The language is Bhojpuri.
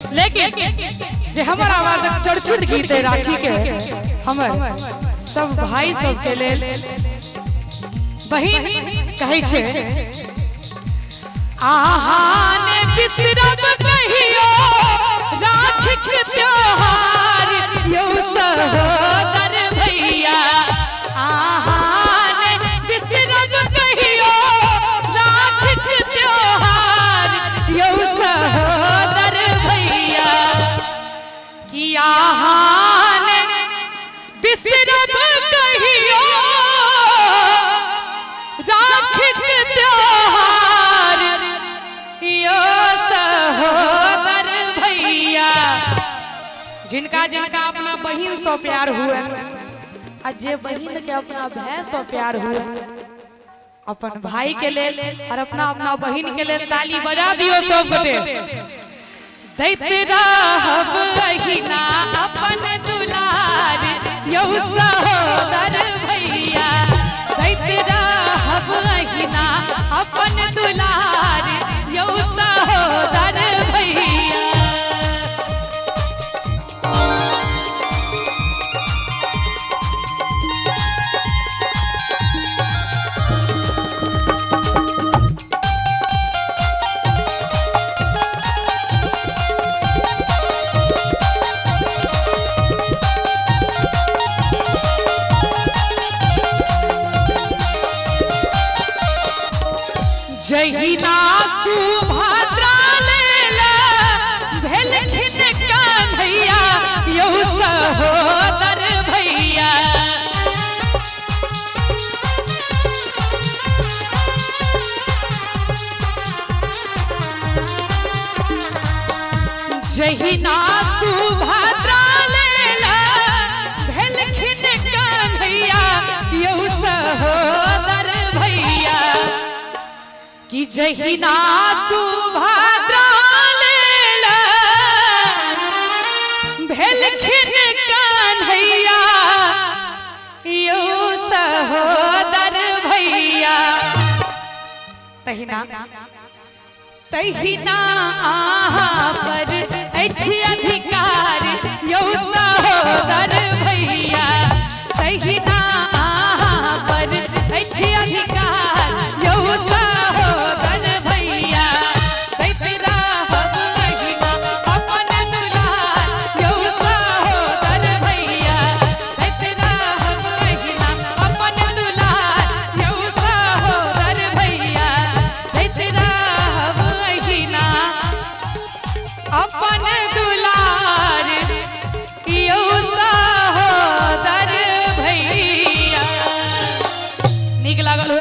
लेकिन जे हमर आवाज चर्चित गीत है राखी के हमर सब भाई सब के लेल बहिन कहै छै आहाने बिसरब कहियो राखी के त्योहार यौ सहोदर भैया आहाने बिसरब कहियो राखी के त्योहार यौ सहोदर भैया कि आहाने बिसरब कहियो राखी के त्योहार यो सहोदर भैया। जिनका जिनका अपना बहन सो प्यार हुए जे बहन के अपना भाई सो प्यार हुए अपन भाई के लेल और अपना अपना बहन के लेल ताली बजा दियो सब गोटे। दैत रहब अहिना अपन दुलार यौ सहोदर भैया दैत रहब अहिना अपन दुलार यौ सहोदर भैया। जहिना सुभद्रा लेला भेलखिन कन्हैया यौ सहोदर भैया। जहिना सुभद्रा लेला भेलखिन कन्हैया यौ सहोदर भैया कि जहिना सुभद्रा लेला भेलखिन कन्हैया यौ सहोदर भैया। तहिना तहिना आहा पर अछि